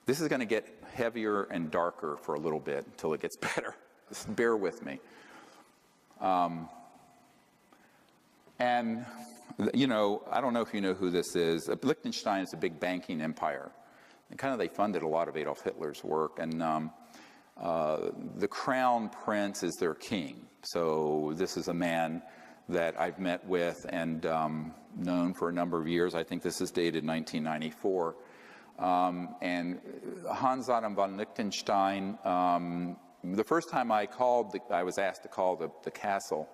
This is going to get heavier and darker for a little bit until it gets better. Just bear with me. And, you know, I don't know if you know who this is. Liechtenstein is a big banking empire. And kind of they funded a lot of Adolf Hitler's work. And the crown prince is their king. So this is a man that I've met with and known for a number of years. I think this is dated 1994. And Hans Adam von Liechtenstein, the first time I called, I was asked to call the castle.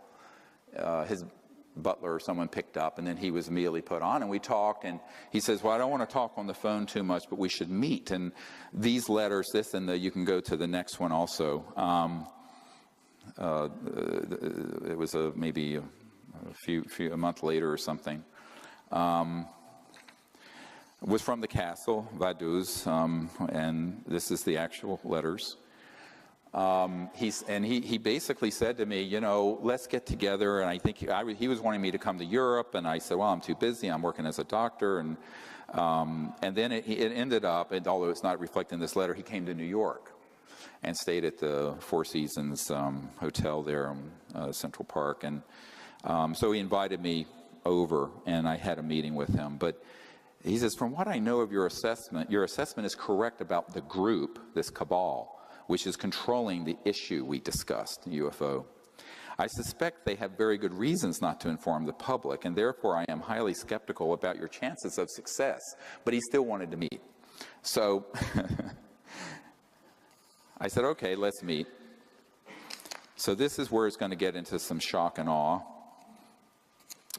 His butler or someone picked up, and then he was immediately put on, and we talked, and he says, well, I don't want to talk on the phone too much, but we should meet. And these letters, this and you can go to the next one also. It was maybe a month later or something. Was from the castle, Vaduz, and this is the actual letters. He basically said to me, you know, let's get together. And I think he was wanting me to come to Europe, and I said, well, I'm too busy. I'm working as a doctor. And then it ended up, and although it's not reflected in this letter, he came to New York and stayed at the Four Seasons Hotel there in Central Park. And so he invited me over, and I had a meeting with him. But he says, from what I know of your assessment is correct about the group, this cabal, which is controlling the issue we discussed, UFO. I suspect they have very good reasons not to inform the public, and therefore I am highly skeptical about your chances of success. But he still wanted to meet. So I said, okay, let's meet. So this is where it's going to get into some shock and awe.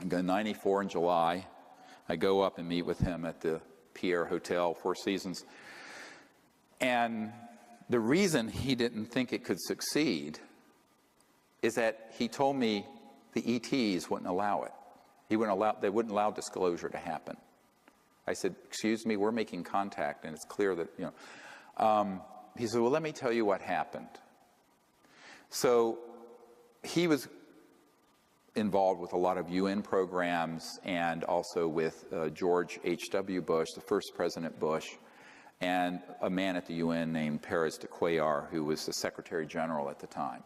I'm going 94 in July. I go up and meet with him at the Pierre Hotel, Four Seasons. And the reason he didn't think it could succeed is that he told me the ETs wouldn't allow it. They wouldn't allow disclosure to happen. I said, excuse me, we're making contact, and it's clear that, you know. He said, well, let me tell you what happened. So he was involved with a lot of UN programs and also with George H.W. Bush, the first President Bush, and a man at the UN named Perez de Cuellar, who was the Secretary General at the time.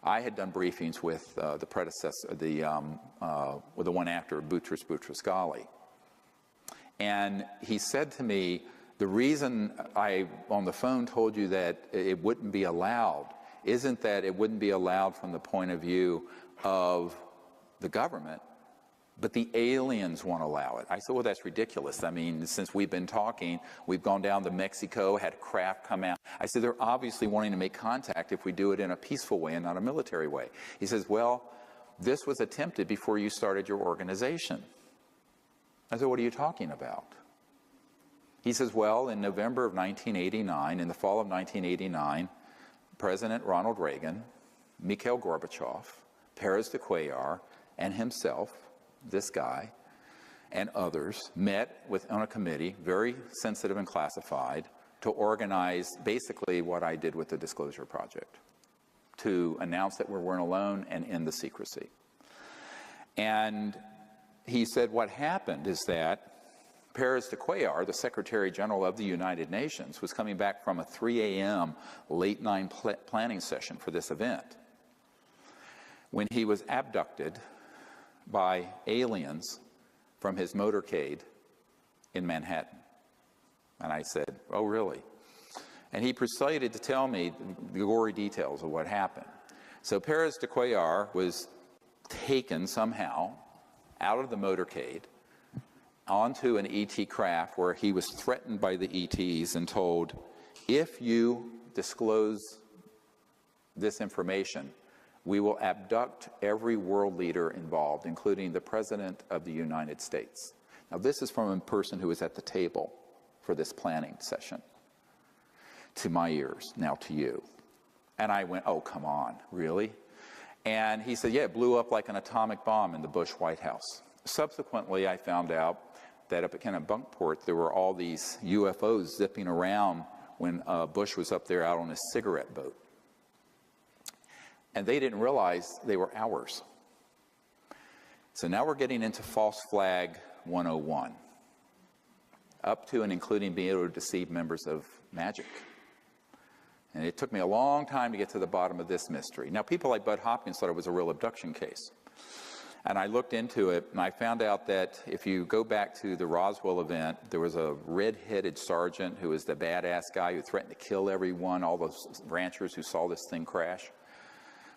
I had done briefings with the predecessor, with the one after Boutros Boutros-Ghali. And he said to me, the reason I, on the phone, told you that it wouldn't be allowed isn't that it wouldn't be allowed from the point of view of the government, but the aliens won't allow it. I said, well, that's ridiculous. I mean, since we've been talking, we've gone down to Mexico, had a craft come out. I said, they're obviously wanting to make contact if we do it in a peaceful way and not a military way. He says, well, this was attempted before you started your organization. I said, what are you talking about? He says, well, in November of 1989, in the fall of 1989, President Ronald Reagan, Mikhail Gorbachev, Perez de Cuellar, and himself, this guy, and others met on a committee, very sensitive and classified, to organize basically what I did with the Disclosure Project, to announce that we weren't alone and end the secrecy. And he said what happened is that Perez de Cuellar, the Secretary General of the United Nations, was coming back from a 3 a.m. late night planning session for this event when he was abducted by aliens from his motorcade in Manhattan. And I said, oh, really? And he proceeded to tell me the gory details of what happened. So Perez de Cuellar was taken somehow out of the motorcade onto an ET craft where he was threatened by the ETs and told, if you disclose this information, we will abduct every world leader involved, including the President of the United States. Now, this is from a person who was at the table for this planning session. To my ears, now to you. And I went, oh, come on, really? And he said, yeah, it blew up like an atomic bomb in the Bush White House. Subsequently, I found out that up at Kennebunkport, there were all these UFOs zipping around when Bush was up there out on his cigarette boat. And they didn't realize they were ours. So now we're getting into false flag 101. up to and including being able to deceive members of magic. And it took me a long time to get to the bottom of this mystery. Now, people like Bud Hopkins thought it was a real abduction case. And I looked into it, and I found out that if you go back to the Roswell event, there was a red-headed sergeant who was the badass guy who threatened to kill everyone, all those ranchers who saw this thing crash.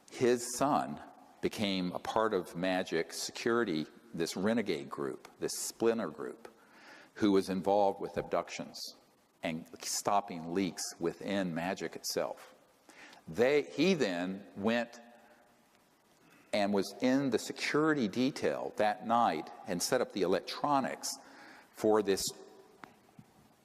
His son became a part of Magic security, this renegade group, this splinter group, who was involved with abductions and stopping leaks within Magic itself. He then went and was in the security detail that night and set up the electronics for this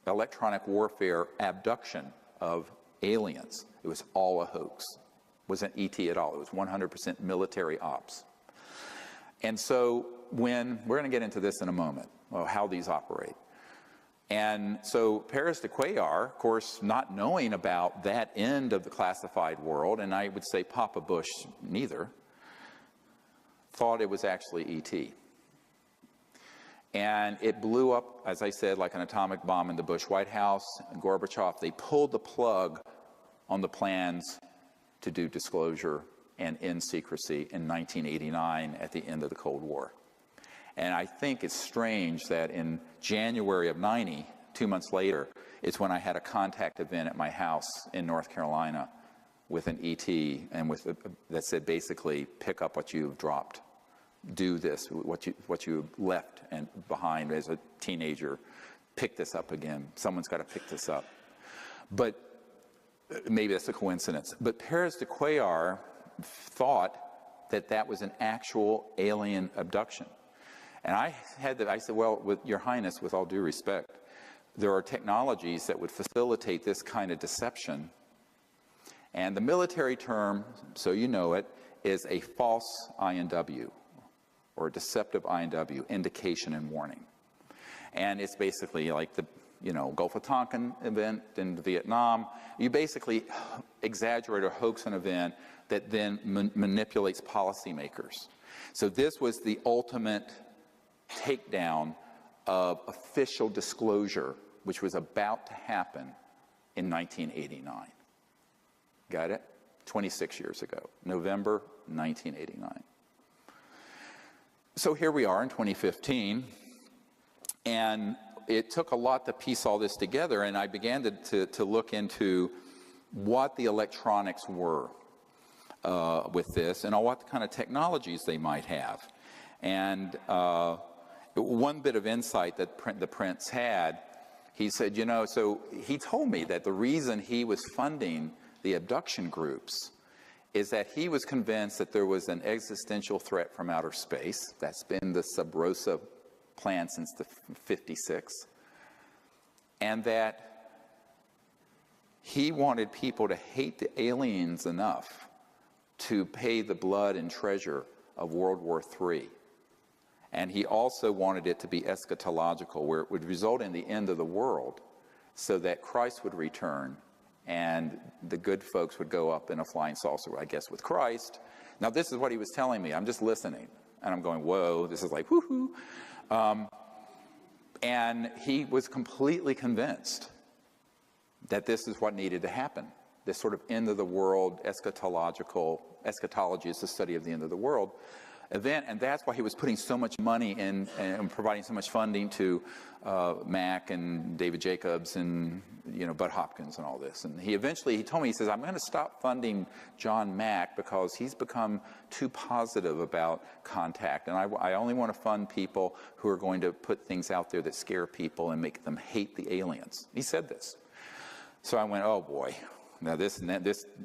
electronic warfare abduction of aliens. It was all a hoax. It wasn't ET at all. It was 100% military ops. And so we're going to get into this in a moment, how these operate. And so Paris de Cuellar, of course, not knowing about that end of the classified world, and I would say Papa Bush neither, thought it was actually ET. And it blew up, as I said, like an atomic bomb in the Bush White House. And Gorbachev, they pulled the plug on the plans to do disclosure and end secrecy in 1989 at the end of the Cold War. And I think it's strange that in January of 90, 2 months later, it's when I had a contact event at my house in North Carolina with an ET and that said basically, pick up what you've dropped. Do this, what you left and behind as a teenager. Pick this up again. Someone's got to pick this up. But maybe that's a coincidence. But Paris de Cuellar thought that that was an actual alien abduction. And I said, well, with Your Highness, with all due respect, there are technologies that would facilitate this kind of deception. And the military term, so you know it, is a false INW, or a deceptive INW, indication and warning. And it's basically like the Gulf of Tonkin event in Vietnam. You basically exaggerate or hoax an event that then manipulates policymakers. So this was the ultimate takedown of official disclosure, which was about to happen in 1989. Got it? 26 years ago, November 1989. So here we are in 2015, and it took a lot to piece all this together, and I began to look into what the electronics were with this and what kind of technologies they might have. And one bit of insight that the prince had, he said, so he told me that the reason he was funding the abduction groups is that he was convinced that there was an existential threat from outer space. That's been the Sub Rosa plan since the 56. And that he wanted people to hate the aliens enough to pay the blood and treasure of World War III. And he also wanted it to be eschatological, where it would result in the end of the world so that Christ would return and the good folks would go up in a flying saucer, I guess, with Christ. Now, this is what he was telling me. I'm just listening. And I'm going, whoa, this is like, woohoo. And he was completely convinced that this is what needed to happen. This sort of end of the world, eschatology is the study of the end of the world event, and that's why he was putting so much money in and providing so much funding to Mac and David Jacobs and Bud Hopkins and all this. And he told me, he says, I'm going to stop funding John Mack because he's become too positive about contact, and I only want to fund people who are going to put things out there that scare people and make them hate the aliens. He said this. So I went, oh boy. Now this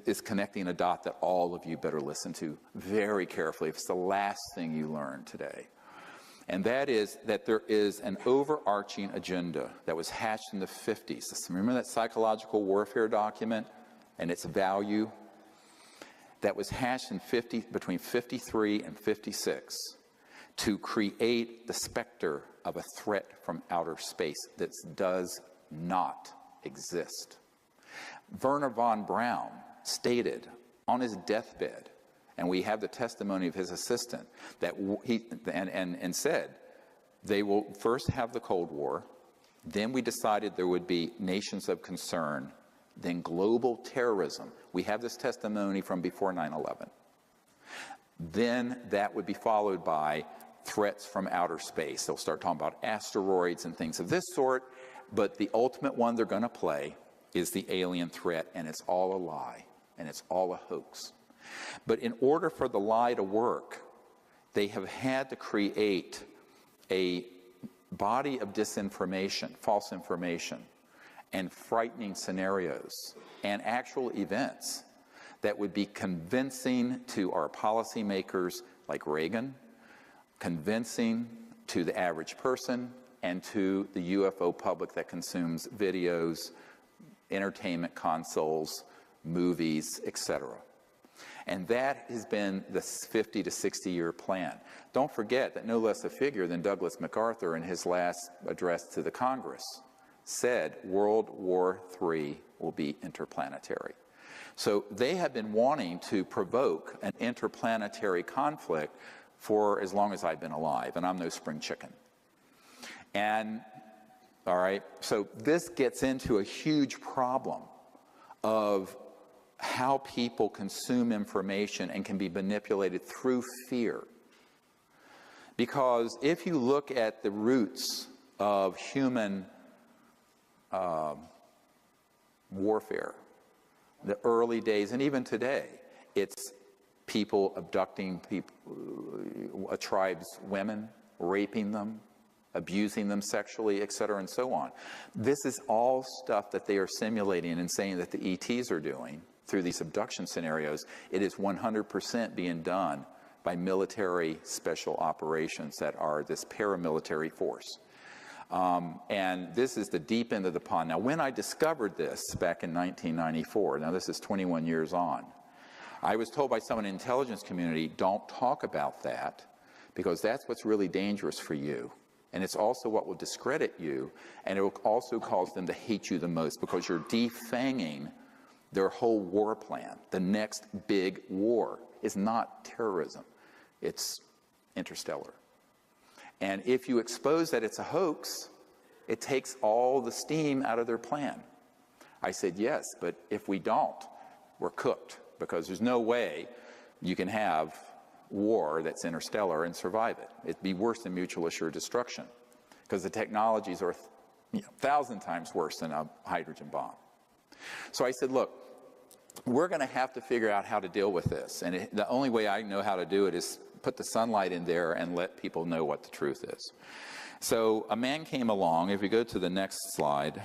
is connecting a dot that all of you better listen to very carefully. It's the last thing you learn today. And that is that there is an overarching agenda that was hatched in the 50s. Remember that psychological warfare document and its value? That was hatched in between 53 and 56 to create the specter of a threat from outer space that does not exist. Werner von Braun stated on his deathbed, and we have the testimony of his assistant, that he said they will first have the Cold War, Then we decided there would be nations of concern, then global terrorism. We have this testimony from before 9/11. Then that would be followed by threats from outer space. They'll start talking about asteroids and things of this sort, but the ultimate one they're going to play is the alien threat, and it's all a lie, and it's all a hoax. But in order for the lie to work, they have had to create a body of disinformation, false information, and frightening scenarios, and actual events that would be convincing to our policymakers like Reagan, convincing to the average person, and to the UFO public that consumes videos, entertainment consoles, movies, etc. And that has been the 50 to 60 year plan. Don't forget that no less a figure than Douglas MacArthur in his last address to the Congress said World War III will be interplanetary. So they have been wanting to provoke an interplanetary conflict for as long as I've been alive, and I'm no spring chicken. And, all right, so this gets into a huge problem of how people consume information and can be manipulated through fear. Because if you look at the roots of human warfare, the early days, and even today, it's people abducting people, a tribe's women, raping them, abusing them sexually, etc., and so on. This is all stuff that they are simulating and saying that the ETs are doing through these abduction scenarios. It is 100% being done by military special operations that are this paramilitary force. And this is the deep end of the pond. Now, when I discovered this back in 1994, now this is 21 years on, I was told by someone in the intelligence community, don't talk about that, because that's what's really dangerous for you. And it's also what will discredit you, and it will also cause them to hate you the most, because you're defanging their whole war plan. The next big war is not terrorism, it's interstellar. And if you expose that it's a hoax, it takes all the steam out of their plan. I said, yes, but if we don't, we're cooked, because there's no way you can have war that's interstellar and survive it. It'd be worse than mutual assured destruction, because the technologies are 1,000 times worse than a hydrogen bomb. So I said, look, we're going to have to figure out how to deal with this. And the only way I know how to do it is put the sunlight in there and let people know what the truth is. So a man came along. If we go to the next slide.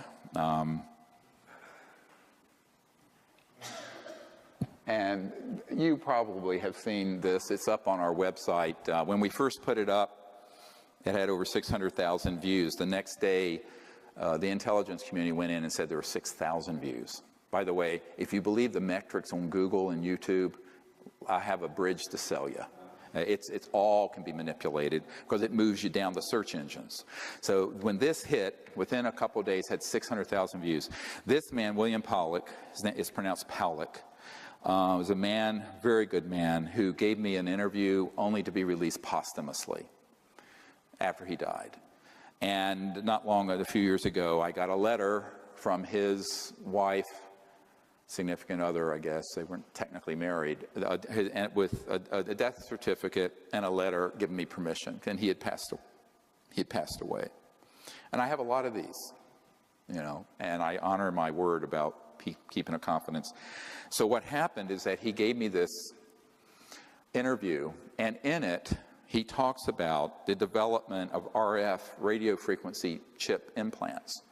And you probably have seen this. It's up on our website. When we first put it up, it had over 600,000 views. The next day, the intelligence community went in and said there were 6,000 views. By the way, if you believe the metrics on Google and YouTube, I have a bridge to sell you. It's all can be manipulated because it moves you down the search engines. So when this hit, within a couple of days, had 600,000 views. This man, William Pollock, his name is pronounced Powlick, was a man, very good man, who gave me an interview only to be released posthumously after he died. And not long, a few years ago, I got a letter from his wife, significant other, I guess, they weren't technically married, with a death certificate and a letter giving me permission, and he had passed away. And I have a lot of these, and I honor my word about keeping a confidence. So what happened is that he gave me this interview, and in it, he talks about the development of RF radio frequency chip implants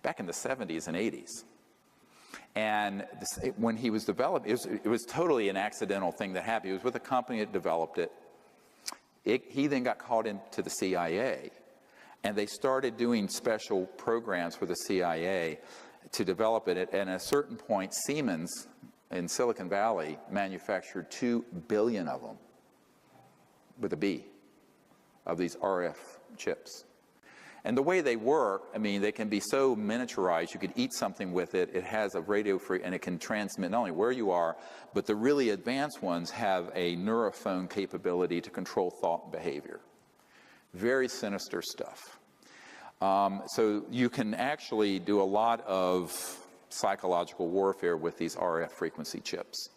back in the 70s and 80s. And when he was developing, it was totally an accidental thing that happened. He was with a company that developed it. He then got called into the CIA, and they started doing special programs for the CIA to develop it. And at a certain point, Siemens in Silicon Valley manufactured 2 billion of them, with a B, of these RF chips. And the way they work, I mean, they can be so miniaturized, you could eat something with it, it has a radio and it can transmit not only where you are, but the really advanced ones have a neurophone capability to control thought and behavior. Very sinister stuff. So you can actually do a lot of psychological warfare with these RF frequency chips.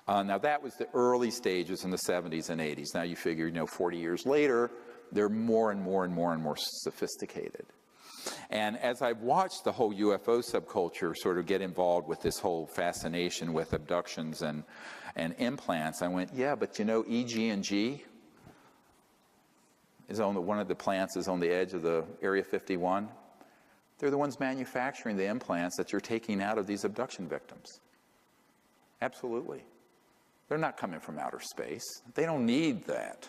Now that was the early stages in the 70s and 80s. Now you figure, 40 years later, they're more and more and more and more sophisticated. And as I've watched the whole UFO subculture sort of get involved with this whole fascination with abductions and implants, I went, yeah, but EG&G is on one of the plants is on the edge of the Area 51. They're the ones manufacturing the implants that you're taking out of these abduction victims. Absolutely. They're not coming from outer space. They don't need that.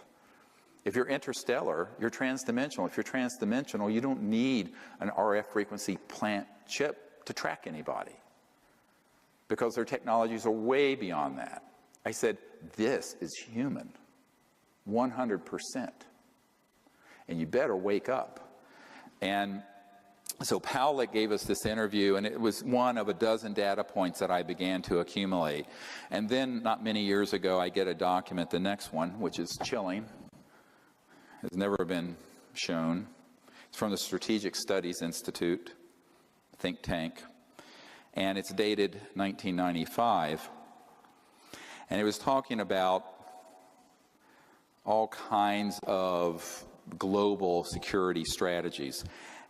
If you're interstellar, you're transdimensional. If you're transdimensional, you don't need an RF frequency plant chip to track anybody, because their technologies are way beyond that. I said, this is human, 100%. And you better wake up. And so Powlett gave us this interview, and it was one of a dozen data points that I began to accumulate. And then, not many years ago, I get a document, the next one, which is chilling. Has never been shown. It's from the Strategic Studies Institute, think tank, and it's dated 1995. And it was talking about all kinds of global security strategies.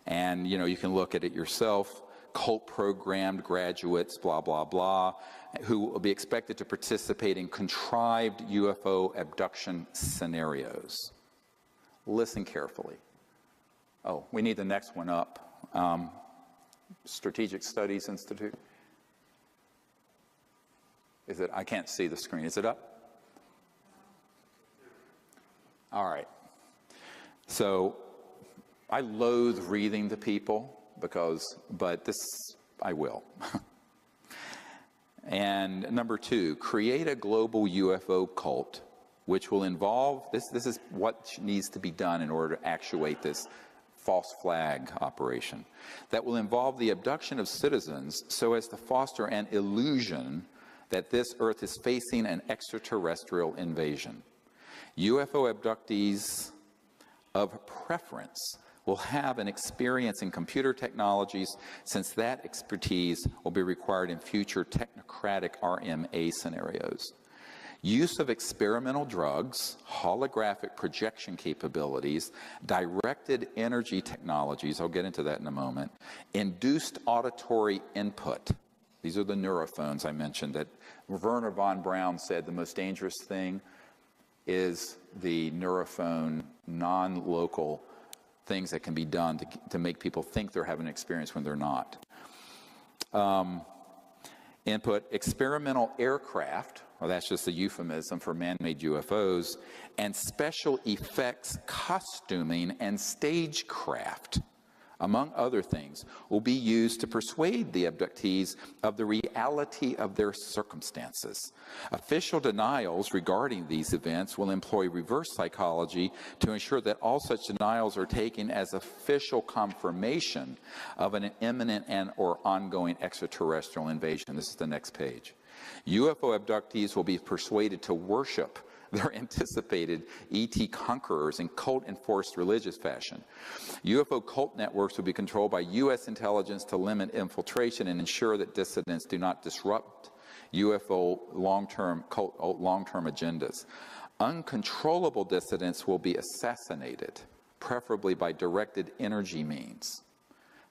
And, you can look at it yourself. Cult-programmed graduates, blah, blah, blah, who will be expected to participate in contrived UFO abduction scenarios. Listen carefully. Oh, we need the next one up. Strategic Studies Institute. Is it? I can't see the screen. Is it up? All right. So I loathe reading to people but this I will. And number 2, create a global UFO cult, which will involve, this is what needs to be done in order to actuate this false flag operation, that will involve the abduction of citizens so as to foster an illusion that this Earth is facing an extraterrestrial invasion. UFO abductees of preference will have an experience in computer technologies, since that expertise will be required in future technocratic RMA scenarios. Use of experimental drugs, holographic projection capabilities, directed energy technologies, I'll get into that in a moment, induced auditory input. These are the neurophones I mentioned that Werner von Braun said the most dangerous thing is the neurophone, non-local things that can be done to make people think they're having an experience when they're not. Input, experimental aircraft, well, that's just a euphemism for man-made UFOs, and special effects costuming and stagecraft, among other things, will be used to persuade the abductees of the reality of their circumstances. Official denials regarding these events will employ reverse psychology to ensure that all such denials are taken as official confirmation of an imminent and/or ongoing extraterrestrial invasion. This is the next page. UFO abductees will be persuaded to worship their anticipated ET conquerors in cult-enforced religious fashion. UFO cult networks will be controlled by U.S. intelligence to limit infiltration and ensure that dissidents do not disrupt UFO long-term agendas. Uncontrollable dissidents will be assassinated, preferably by directed energy means.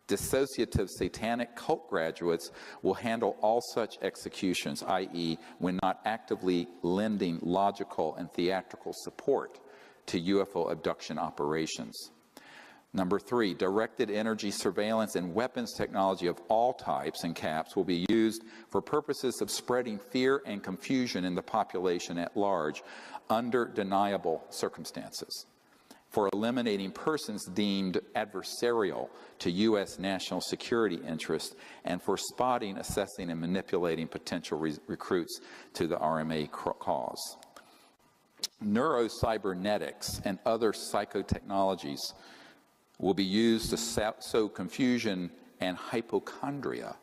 Dissociative satanic cult graduates will handle all such executions, i.e., when not actively lending logical and theatrical support to UFO abduction operations. Number 3, directed energy surveillance and weapons technology of all types and caps will be used for purposes of spreading fear and confusion in the population at large under deniable circumstances, for eliminating persons deemed adversarial to U.S. national security interests, and for spotting, assessing, and manipulating potential recruits to the RMA cause. Neurocybernetics and other psychotechnologies will be used to sow confusion and hypochondria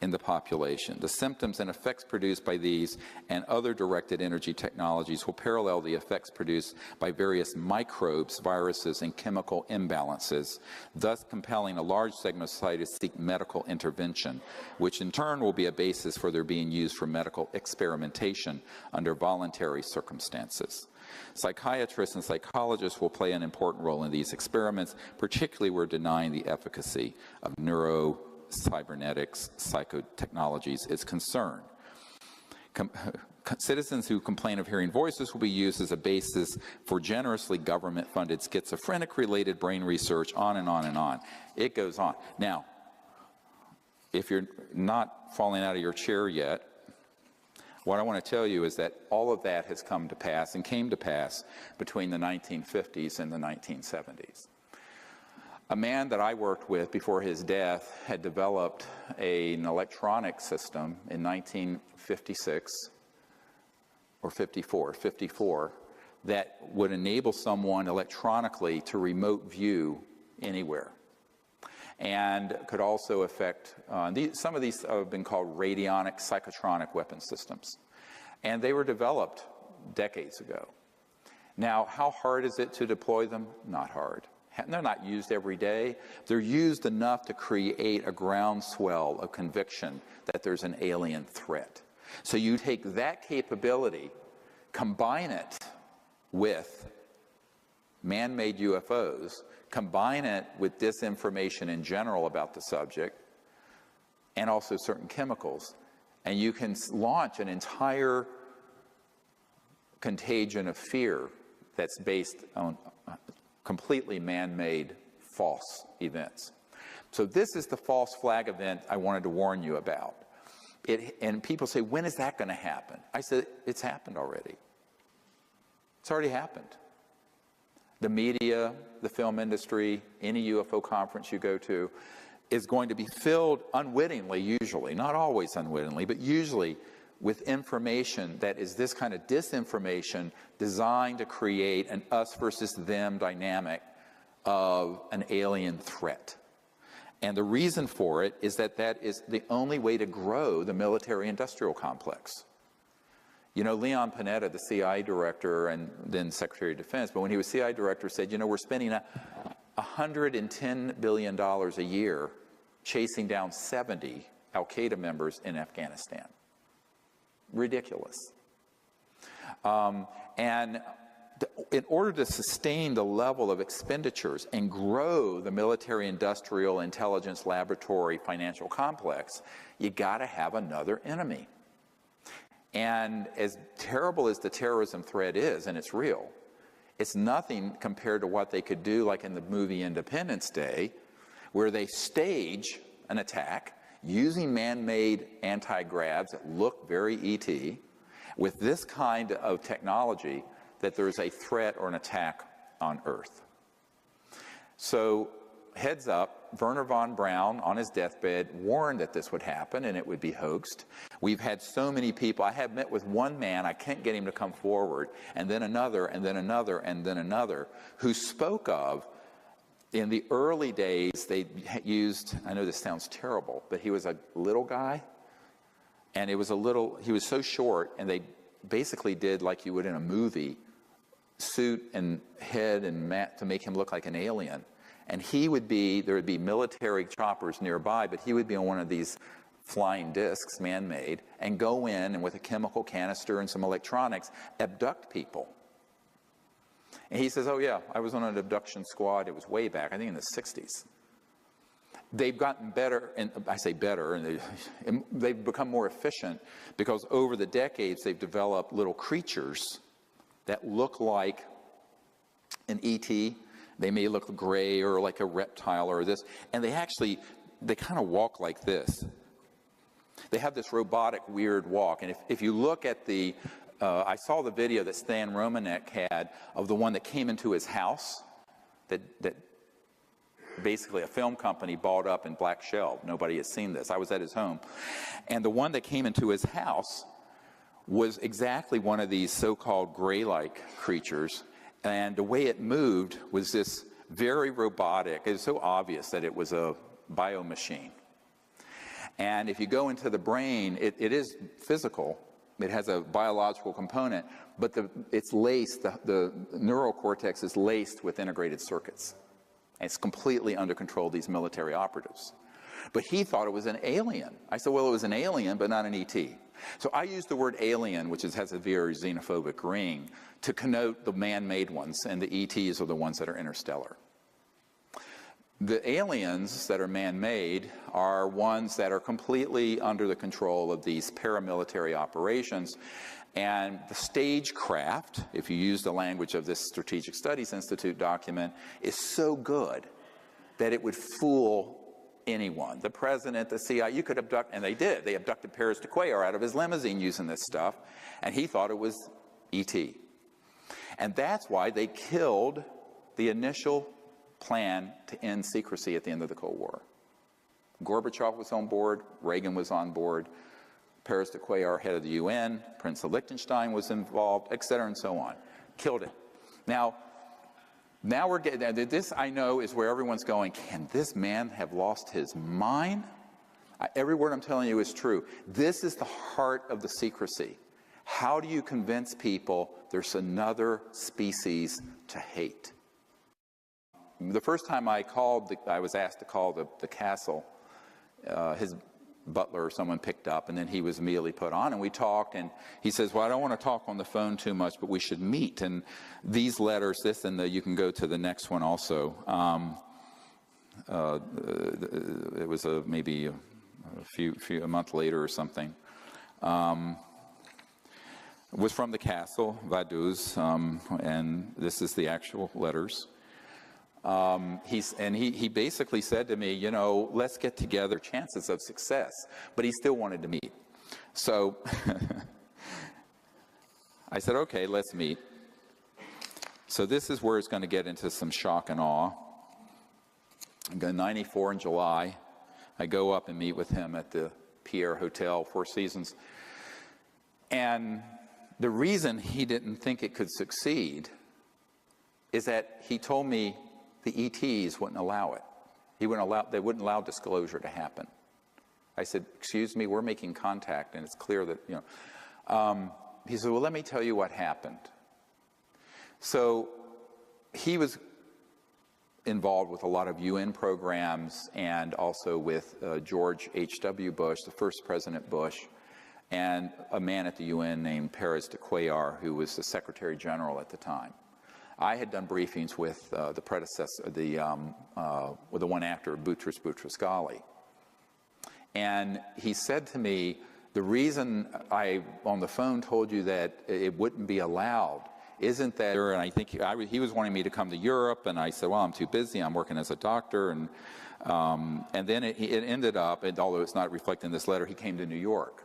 in the population. The symptoms and effects produced by these and other directed energy technologies will parallel the effects produced by various microbes, viruses, and chemical imbalances, thus compelling a large segment of society to seek medical intervention, which in turn will be a basis for their being used for medical experimentation under voluntary circumstances. Psychiatrists and psychologists will play an important role in these experiments, particularly where denying the efficacy of cybernetics, psychotechnologies is concerned. Citizens who complain of hearing voices will be used as a basis for generously government-funded schizophrenic-related brain research, on and on and on. It goes on. Now, if you're not falling out of your chair yet, what I want to tell you is that all of that has come to pass and came to pass between the 1950s and the 1970s. A man that I worked with before his death had developed an electronic system in 1956 or 54, that would enable someone electronically to remote view anywhere, and could also affect, some of these have been called radionic psychotronic weapon systems, and they were developed decades ago. Now, how hard is it to deploy them? Not hard. They're not used every day. They're used enough to create a groundswell of conviction that there's an alien threat. So you take that capability, combine it with man-made UFOs, combine it with disinformation in general about the subject, and also certain chemicals, and you can launch an entire contagion of fear that's based on completely man-made false events. So this is the false flag event I wanted to warn you about. And people say, when is that going to happen? I said, it's happened already. It's already happened. The media, the film industry, any UFO conference you go to is going to be filled unwittingly, usually, not always unwittingly, but usually with information that is this kind of disinformation designed to create an us versus them dynamic of an alien threat. And the reason for it is that that is the only way to grow the military-industrial complex. You know, Leon Panetta, the CIA director and then Secretary of Defense, but when he was CIA director, said, you know, we're spending $110 billion a year chasing down 70 al-Qaeda members in Afghanistan. Ridiculous. And in order to sustain the level of expenditures and grow the military-industrial intelligence laboratory financial complex, you got to have another enemy. And as terrible as the terrorism threat is, and it's real, it's nothing compared to what they could do, like in the movie Independence Day, where they stage an attack using man-made anti-gravs that look very ET, with this kind of technology, that there's a threat or an attack on Earth. So, heads up, Wernher von Braun, on his deathbed, warned that this would happen and it would be hoaxed. We've had so many people. I have met with one man, I can't get him to come forward, and then another, and then another, and then another, who spoke of, in the early days, they used, I know this sounds terrible, but he was a little guy, and he was so short, and they basically did like you would in a movie, suit and head and mat to make him look like an alien. And he would be, there would be military choppers nearby, but he would be on one of these flying discs, man-made, and go in and with a chemical canister and some electronics, abduct people. And he says, oh yeah, I was on an abduction squad. It was way back, I think in the 60s. They've gotten better, and I say better, and they've become more efficient because over the decades they've developed little creatures that look like an ET. They may look gray or like a reptile or this, and they kind of walk like this. They have this robotic, weird walk, and if you look at the, I saw the video that Stan Romanek had of the one that came into his house, that basically a film company bought up in Black Shell. Nobody has seen this. I was at his home. And the one that came into his house was exactly one of these so-called gray-like creatures. And the way it moved was this very robotic. It was so obvious that it was a biomachine. And if you go into the brain, it is physical. It has a biological component, but it's laced, the neural cortex is laced with integrated circuits. And it's completely under control of these military operatives. But he thought it was an alien. I said, well, it was an alien, but not an ET. So I used the word alien, which has a very xenophobic ring, to connote the man-made ones, and the ETs are the ones that are interstellar. The aliens that are man-made are ones that are completely under the control of these paramilitary operations. And the stagecraft, if you use the language of this Strategic Studies Institute document, is so good that it would fool anyone. The president, the CIA, you could abduct, and they did. They abducted Paris de Cuellar out of his limousine using this stuff, and he thought it was ET. And that's why they killed the initial plan to end secrecy at the end of the Cold War. Gorbachev was on board, Reagan was on board, Paris de Cuellar, head of the UN, Prince of Liechtenstein was involved, et cetera, and so on. Killed it. Now we're getting, this I know is where everyone's going, can this man have lost his mind? Every word I'm telling you is true. This is the heart of the secrecy. How do you convince people there's another species to hate? The first time I was asked to call the castle, his butler or someone picked up, and then he was immediately put on, and we talked, and he says, well, I don't want to talk on the phone too much, but we should meet. And these letters, this and you can go to the next one also. It was maybe a month later or something. It was from the castle, Vaduz, and this is the actual letters. He basically said to me, you know, let's get together, chances of success, but he still wanted to meet. So I said, okay, let's meet. So this is where it's going to get into some shock and awe. I'm going 94 in July. I go up and meet with him at the Pierre Hotel, Four Seasons. And the reason he didn't think it could succeed is that he told me the ETs wouldn't allow it. They wouldn't allow disclosure to happen. I said, excuse me, we're making contact, and it's clear that, you know. He said, well, let me tell you what happened. So he was involved with a lot of UN programs and also with George H.W. Bush, the first President Bush, and a man at the UN named Paris de Cuellar, who was the Secretary General at the time. I had done briefings with the predecessor, with the one after Boutros Boutros-Ghali. And he said to me, the reason I, on the phone, told you that it wouldn't be allowed isn't that, and I think he was wanting me to come to Europe, and I said, well, I'm too busy, I'm working as a doctor, and then it ended up, and although it's not reflected in this letter, he came to New York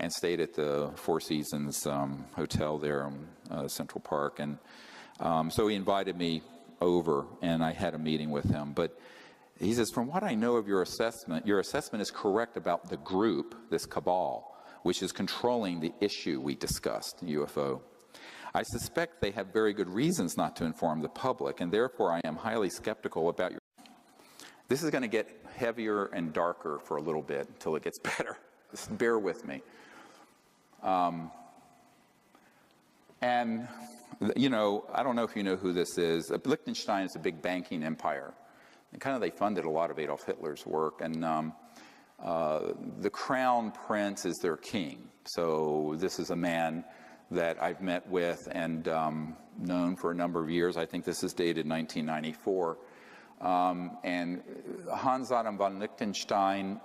and stayed at the Four Seasons Hotel there in Central Park, and so he invited me over, and I had a meeting with him. But he says, from what I know of your assessment is correct about the group, this cabal, which is controlling the issue we discussed, UFO. I suspect they have very good reasons not to inform the public, and therefore I am highly skeptical about your... This is going to get heavier and darker for a little bit until it gets better. Just bear with me. And, you know, I don't know if you know who this is. Liechtenstein is a big banking empire. And they funded a lot of Adolf Hitler's work. And the crown prince is their king. So this is a man that I've met with and known for a number of years. I think this is dated 1994. And Hans Adam von Liechtenstein